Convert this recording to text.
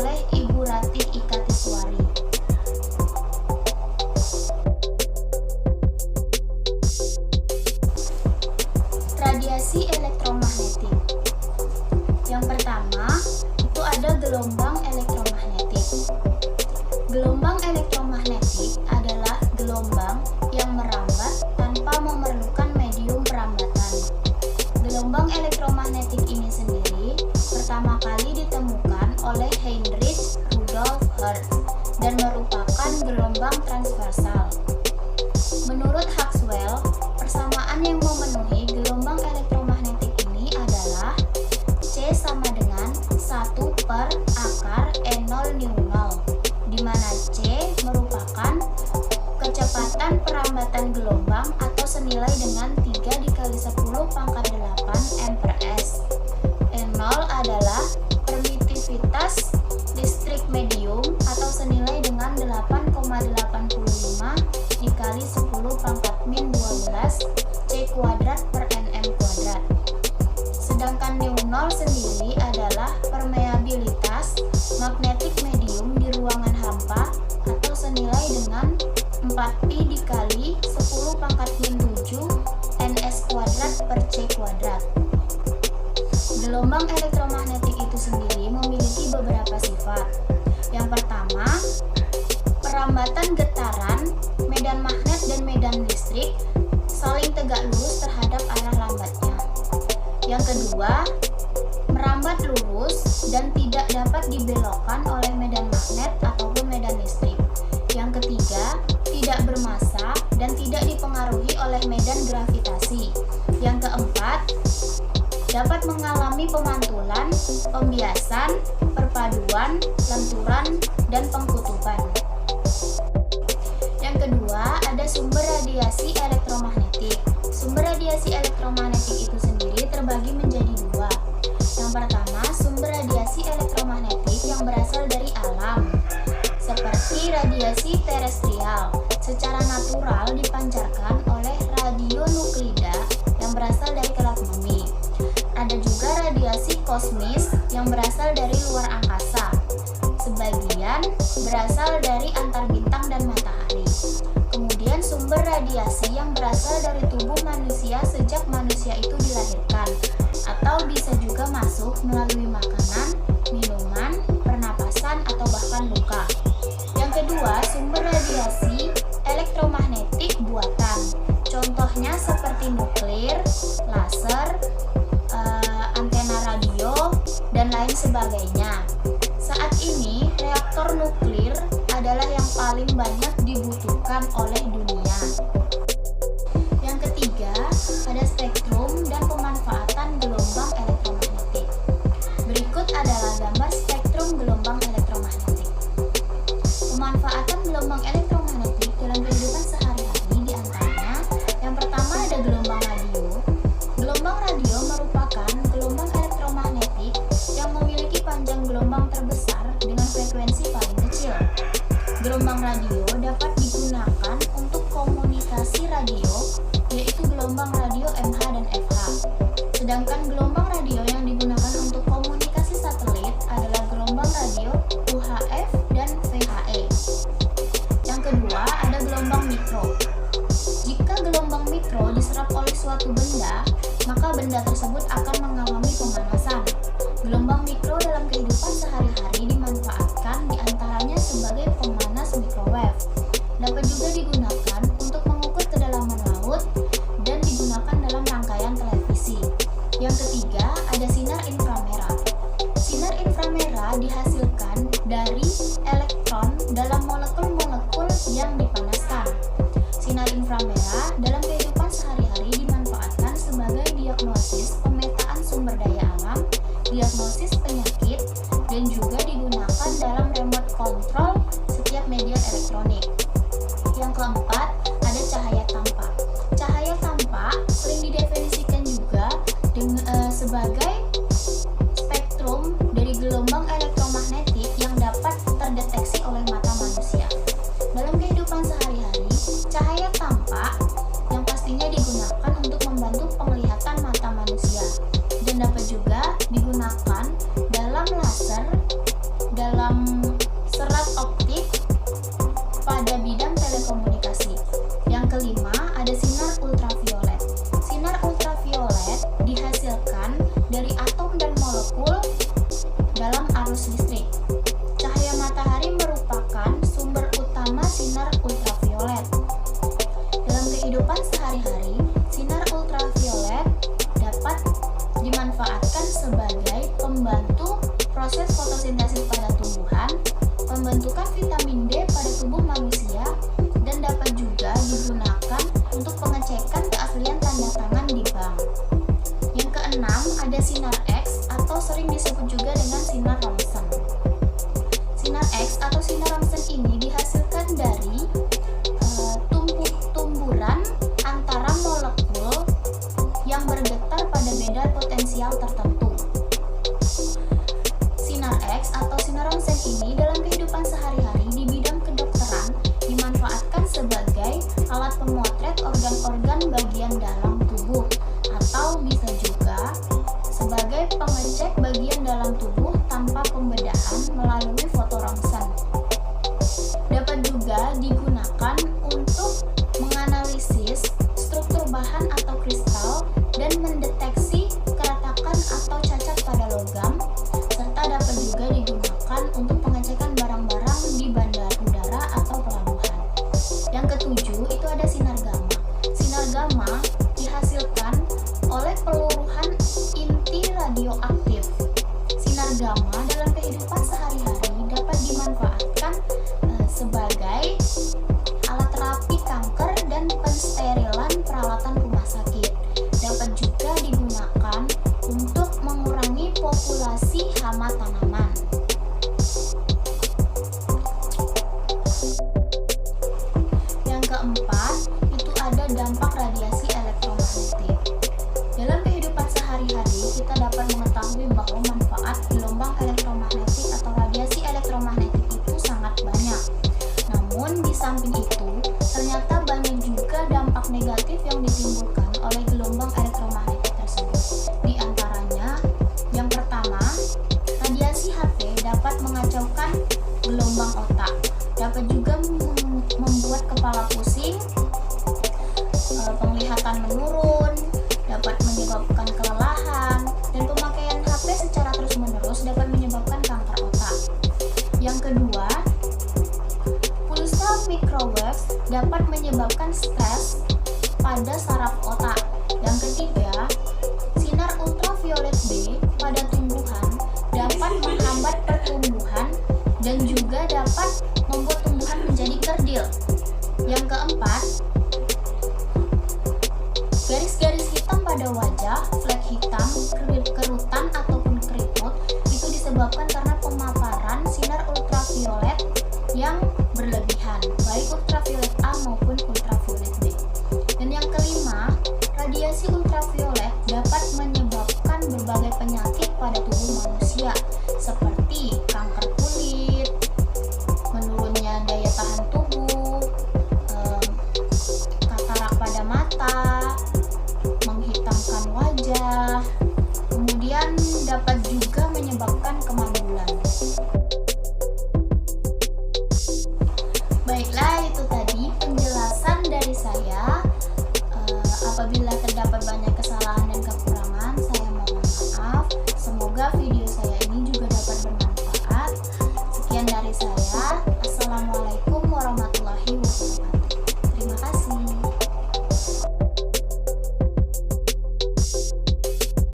oleh Ibu Ratih Ika Tiswari. Radiasi elektromagnetik. Yang pertama, itu ada gelombang elektromagnetik. Gelombang elektromagnetik adalah gelombang yang merambat tanpa memerlukan medium perambatan. Gelombang elektromagnetik ini sendiri pertama kali ditemukan oleh Heinrich Rudolf Hertz dan merupakan gelombang transversal. Menurut Maxwell, persamaan yang memenuhi gelombang elektromagnetik ini adalah C sama dengan 1/(E0/0), di mana C merupakan kecepatan perambatan gelombang atau senilai dengan 3 dikali 10 pangkat 8 m/s. E0 adalah permitivitas listrik medium atau senilai dengan 8,85 dikali 10 pangkat min 12 C kuadrat per nm kuadrat. Sedangkan ν0 sendiri adalah permeabilitas magnetik medium di ruangan hampa atau senilai dengan 4pi dikali 10 pangkat min 7 ns kuadrat per C kuadrat. Gelombang elektromagnetik itu sendiri memiliki beberapa sifat. Yang pertama, perambatan getaran medan magnet dan medan listrik saling tegak lurus terhadap arah lambatnya. Yang kedua, merambat lurus dan tidak dapat dibelokkan oleh medan magnet ataupun medan listrik. Yang ketiga, tidak bermassa dan tidak dipengaruhi oleh medan gravitasi. Yang keempat, dapat mengalami pemantulan, pembiasan, perpaduan, lenturan, dan pengkutuban. Yang kedua, ada sumber radiasi elektromagnetik. Sumber radiasi elektromagnetik itu sendiri terbagi menjadi dua. Yang pertama, sumber radiasi elektromagnetik yang berasal dari alam, seperti radiasi terestrial, secara natural dipancarkan oleh radionuklida yang berasal dari kelak bumi. Ada juga radiasi kosmis yang berasal dari luar angkasa. Sebagian berasal dari antar bintang dan matahari. Kemudian sumber radiasi yang berasal dari tubuh manusia sejak manusia itu dilahirkan, atau bisa juga masuk melalui makanan, minuman, pernapasan, atau bahkan luka. Yang kedua, sumber radiasi elektromagnetik buatan. Contohnya seperti nuklir, laser, antena radio, dan lain sebagainya. Saat ini, reaktor nuklir adalah yang paling banyak dibutuhkan oleh dunia. Yang ketiga, ada spektrum dan pemanfaatan gelombang elektromagnetik. Berikut adalah gambar spektrum gelombang elektromagnetik. Pemanfaatan gelombang elektromagnetik dalam kehidupan sehari-hari diantaranya, yang pertama ada gelombang radio. Gelombang radio merupakan gelombang elektromagnetik yang memiliki panjang gelombang terbesar dengan frekuensi paling kecil. Gelombang radio dapat digunakan untuk komunikasi radio, yaitu gelombang radio MH dan FH. Sedangkan gelombang radio yang digunakan untuk komunikasi satelit adalah gelombang radio UHF dan VHF. Yang kedua, ada gelombang mikro. Jika gelombang mikro diserap oleh suatu benda, maka benda tersebut akan mengalami pemanasan. Gelombang mikro dalam kehidupan sehari-hari dimanfaatkan diantaranya sebagai pemanas microwave. Dapat juga digunakan untuk mengukur kedalaman laut dan digunakan dalam rangkaian televisi. Yang ketiga, ada sinar inframerah. Sinar inframerah dihasilkan dari elektron dalam molekul-molekul yang dipanaskan. Sinar inframerah dalam kehidupan sehari-hari dimanfaatkan sebagai diagnosis pemetaan sumber daya alam, diagnosis penyakit, dan juga digunakan dalam remote control setiap media elektronik. Yang keempat, ada cahaya tampak. Cahaya tampak sering didefinisikan juga sebagai spektrum dari gelombang elektromagnetik yang dapat terdeteksi oleh mata manusia. Dalam kehidupan sehari-hari, cahaya tampak yang pastinya digunakan untuk membantu penglihatan mata manusia dan dapat juga digunakan dalam laser, dalam pembentukan vitamin D pada tubuh manusia dan dapat juga digunakan untuk pengecekan keaslian tanda tangan di bank. Yang keenam, ada sinar X atau sering disebut juga dengan sinar Roentgen. Sinar X atau sinar Roentgen ini dihasilkan dari tumburan antara molekul yang bergetar pada beda potensial tertentu. Sinar X atau sinar Roentgen ini dalam kehidupan sehari-hari di bidang kedokteran dimanfaatkan sebagai alat pemotret organ-organ bagian dalam tubuh atau bisa juga sebagai pengecek bagian dalam tubuh tanpa pembedahan melalui foto Roentgen. Dapat juga digunakan untuk menganalisis struktur bahan atau kristal dan mendeteksi keretakan atau cacat pada logam, serta dapat juga digunakan untuk pengecekan barang-barang di bandara udara atau pelabuhan. Yang ketujuh, itu ada sinar gamma. Sinar gamma dihasilkan oleh peluruhan inti radioaktif. Sinar gamma dalam kehidupan sehari-hari dapat dimanfaatkan sebagai alat terapi kanker dan pensterilan peralatan rumah sakit. Dapat juga digunakan untuk mengurangi populasi hama tanaman. Yang keempat, itu ada dampak radiasi elektromagnetik. Dalam kehidupan sehari-hari, kita dapat mengetahui bahwa manfaat gelombang elektromagnetik atau radiasi elektromagnetik itu sangat banyak. Namun, di samping itu, ternyata banyak juga dampak negatif yang ditimbulkan oleh gelombang elektromagnetik tersebut. Di antaranya, yang pertama, radiasi HP dapat mengacaukan gelombang otak, dapat juga membuat kepala pusing, penglihatan menurun, dapat menyebabkan kelelahan, dan pemakaian HP secara terus-menerus dapat menyebabkan kanker otak. Yang kedua, pulsa microwave dapat menyebabkan stres pada saraf otak. Yang ketiga, sinar ultraviolet B pada tumbuhan dapat menghambat pertumbuhan dan juga dapat membuat tumbuhan menjadi kerdil. Yang keempat, garis-garis hitam pada wajah, flek hitam, kerutan ataupun keriput itu disebabkan karena pemaparan sinar ultraviolet yang berlebihan, baik ultraviolet A maupun ultraviolet B. Dan yang kelima, radiasi ultraviolet dapat menyebabkan berbagai penyakit pada tubuh manusia seperti kanker kulit, menurunnya daya tahan tubuh, katarak pada mata, menghitamkan wajah,